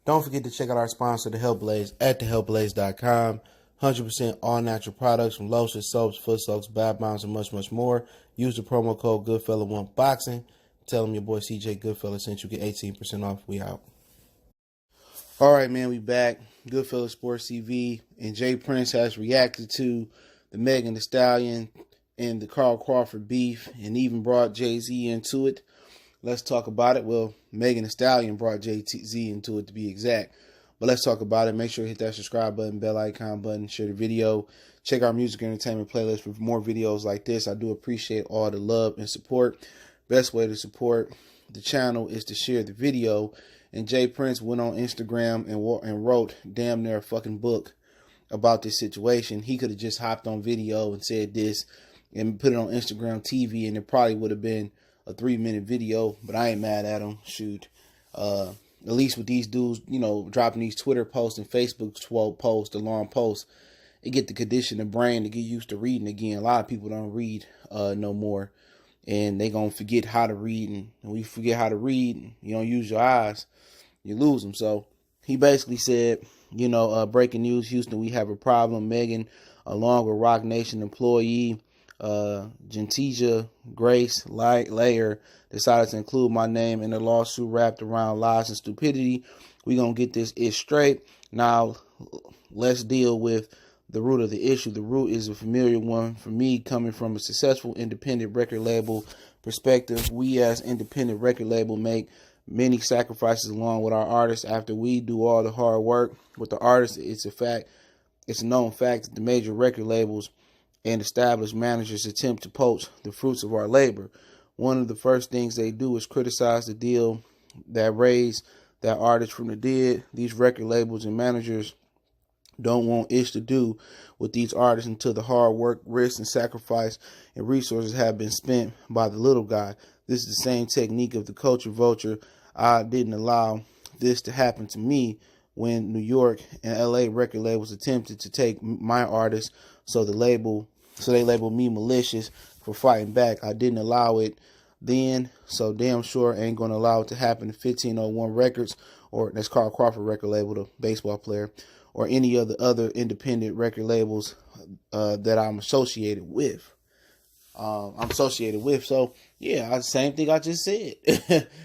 Don't forget to check out our sponsor, The Health Blaze, at thehealthblaze.com. 100% all natural products from lotions, soaps, foot soaks, bath bombs, and much, much more. Use the promo code Goodfella1Boxing. Tell them your boy CJ Goodfella sent you, get 18% off. We out. All right, man, we back. Goodfella Sports TV, and J.Prince has reacted to the Megan Thee Stallion and the Carl Crawford beef, and even brought Jay-Z into it. Let's talk about it. Well, Megan Thee Stallion brought Jay-Z into it, to be exact. But let's talk about it. Make sure to hit that subscribe button, bell icon button, share the video. Check our music and entertainment playlist for more videos like this. I do appreciate all the love and support. Best way to support the channel is to share the video. And J.Prince went on Instagram and wrote damn near a fucking book about this situation. He could have just hopped on video and said this and put it on Instagram TV, and it probably would have been a 3-minute video. But I ain't mad at him. Shoot. At least with these dudes, you know, dropping these Twitter posts and Facebook posts, the long posts, it get the condition of brain to get used to reading again. A lot of people don't read no more, and they gonna forget how to read. And when you forget how to read, and you don't use your eyes, you lose them. So he basically said, you know, breaking news, Houston, we have a problem. Megan, along with Roc Nation employee Gentija Grace Layer, decided to include my name in the lawsuit wrapped around lies and stupidity. We gonna get this ish straight. Now let's deal with the root of the issue. The root is a familiar one for me, coming from a successful independent record label perspective. We as independent record label make many sacrifices along with our artists. After we do all the hard work with the artists, it's a known fact that the major record labels and established managers attempt to poach the fruits of our labor. One of the first things they do is criticize the deal that raised that artist from the dead. These record labels and managers don't want ish to do with these artists until the hard work, risk, and sacrifice and resources have been spent by the little guy. This is the same technique of the culture vulture. I didn't allow this to happen to me when New York and LA record labels attempted to take my artists, so they labeled me malicious for fighting back. I didn't allow it then, so damn sure ain't gonna allow it to happen to 1501 Records, or that's Carl Crawford record label, the baseball player, or any of the other independent record labels that I'm associated with. So yeah, same thing I just said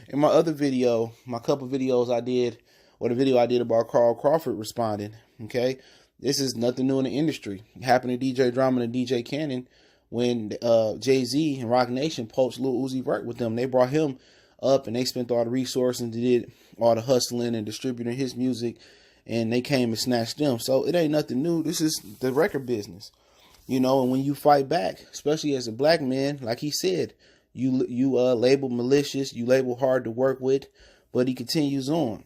in my other video, my couple videos I did, or the video I did about Carl Crawford responding. Okay, this is nothing new in the industry. It happened to DJ Drama and DJ Cannon when Jay-Z and Roc Nation poached Lil Uzi Vert with them. They brought him up and they spent all the resources and did all the hustling and distributing his music, and they came and snatched them. So it ain't nothing new. This is the record business. You know, and when you fight back, especially as a black man, like he said, you label malicious, you label hard to work with, but he continues on.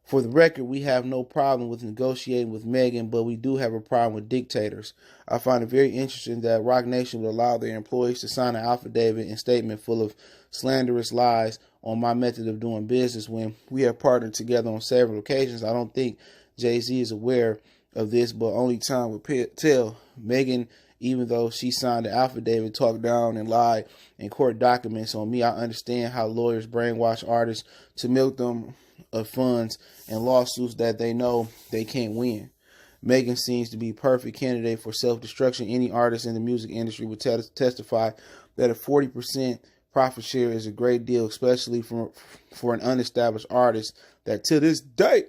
For the record, we have no problem with negotiating with Megan, but we do have a problem with dictators. I find it very interesting that Roc Nation would allow their employees to sign an affidavit and statement full of slanderous lies on my method of doing business when we have partnered together on several occasions. I don't think Jay-Z is aware of this, but only time will tell. Megan, even though she signed the affidavit, talked down and lied in court documents on me. I understand how lawyers brainwash artists to milk them of funds and lawsuits that they know they can't win. Megan seems to be a perfect candidate for self-destruction. Any artist in the music industry would testify that a 40% profit share is a great deal, especially for an unestablished artist that to this day,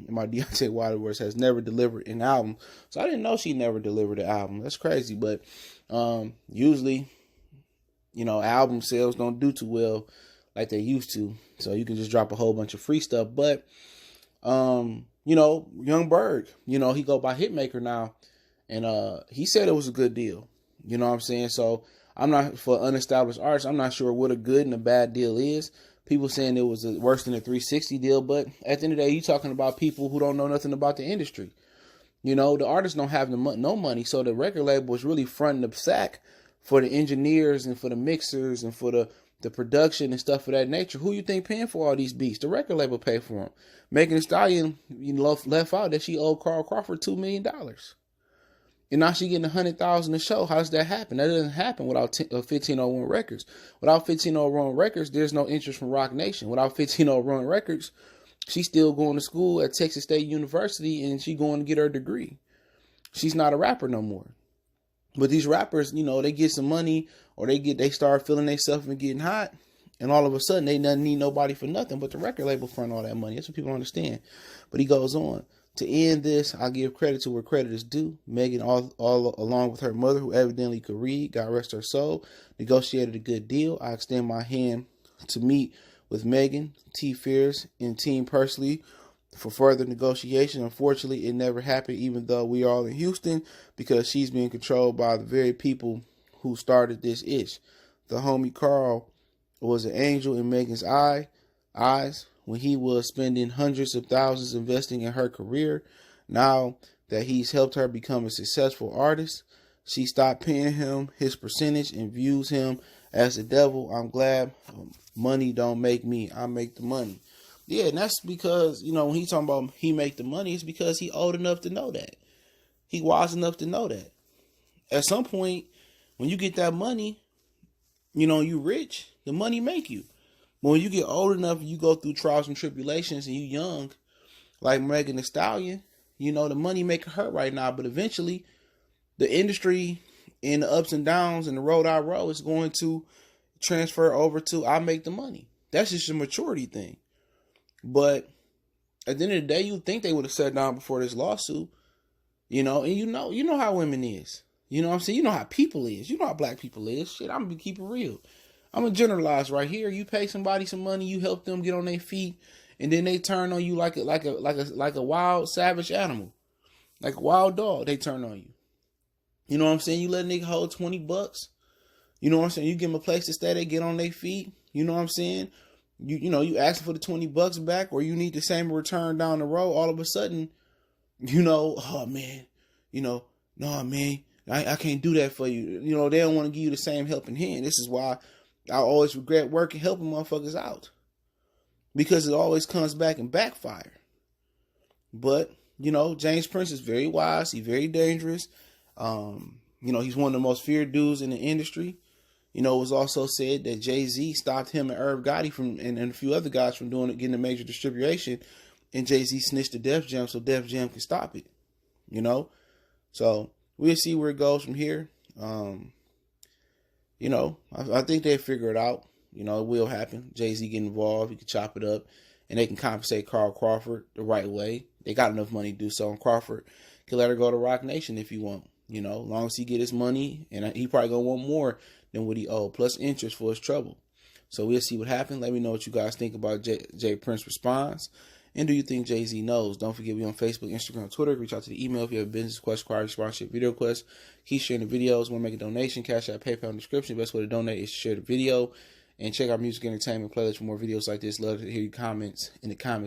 my Deontay Wilder words, has never delivered an album. So I didn't know she never delivered an album. That's crazy. But usually, you know, album sales don't do too well like they used to. So you can just drop a whole bunch of free stuff. But, you know, Young Berg, you know, he go by Hitmaker now. And he said it was a good deal. You know what I'm saying? So I'm not, for unestablished artists, I'm not sure what a good and a bad deal is. People saying it was worse than a 360 deal, but at the end of the day, you're talking about people who don't know nothing about the industry. You know, the artists don't have no money, so the record label is really fronting the sack for the engineers and for the mixers and for the production and stuff of that nature. Who you think paying for all these beats? The record label pay for them. Megan Thee Stallion, you know, left out that she owed Carl Crawford $2 million. And now she getting $100,000 a show. How does that happen? That doesn't happen without 1501 Records. Without 1501 Records, there's no interest from Roc Nation. Without 1501 Records, She's still going to school at Texas State University, and she going to get her degree. She's not a rapper no more. But these rappers, you know, they get some money, or they start feeling themselves and getting hot, and all of a sudden they doesn't need nobody for nothing but the record label front all that money. That's what people don't understand. But he goes on. To end this, I give credit to where credit is due. Megan, all along with her mother, who evidently could read, God rest her soul, negotiated a good deal. I extend my hand to meet with Megan, T. Fierce, and Team Pursley for further negotiation. Unfortunately, it never happened, even though we are all in Houston, because she's being controlled by the very people who started this ish. The homie Carl was an angel in Megan's eyes when he was spending hundreds of thousands investing in her career. Now that he's helped her become a successful artist, she stopped paying him his percentage and views him as the devil. I'm glad. Money don't make me. I make the money. Yeah, and that's because, you know, when he's talking about he make the money, it's because he old enough to know that. He wise enough to know that. At some point, when you get that money, you know, you rich, the money make you. But when you get old enough, you go through trials and tribulations, and you young, like Megan Thee Stallion, you know, the money make it hurt right now. But eventually, the industry and the ups and downs and the road I roll is going to transfer over to I make the money. That's just a maturity thing. But at the end of the day, you think they would have sat down before this lawsuit, you know, and you know how women is. You know what I'm saying? You know how people is. You know how black people is. Shit, I'm gonna keep it real. I'm gonna generalize right here. You pay somebody some money, you help them get on their feet, and then they turn on you like a wild savage animal, like a wild dog. They turn on you. You know what I'm saying? You let a nigga hold $20. You know what I'm saying? You give them a place to stay, they get on their feet. You know what I'm saying? You know, you asking for the $20 back, or you need the same return down the road. All of a sudden, you know, oh man, you know, no man, I can't do that for you. You know, they don't want to give you the same helping hand. This is why I always regret working, helping motherfuckers out, because it always comes back and backfire. But, you know, J.Prince is very wise. He's very dangerous. You know, he's one of the most feared dudes in the industry. You know, it was also said that Jay-Z stopped him and Irv Gotti and a few other guys from getting a major distribution, and Jay-Z snitched to Def Jam so Def Jam can stop it. You know? So we'll see where it goes from here. You know, I think they'll figure it out. You know, it will happen. Jay-Z get involved. He can chop it up, and they can compensate Carl Crawford the right way. They got enough money to do so, and Crawford can let her go to Rock Nation if he want. You know, as long as he get his money, and he probably gonna want more than what he owed, plus interest for his trouble. So we'll see what happens. Let me know what you guys think about J.Prince response. And do you think Jay-Z knows? Don't forget, we on Facebook, Instagram, Twitter. Reach out to the email if you have a business question, query, sponsorship, video request. Keep sharing the videos. Want to make a donation? Cash App, PayPal in the description. Best way to donate is to share the video. And check out Music Entertainment playlist for more videos like this. Love to hear your comments in the comments.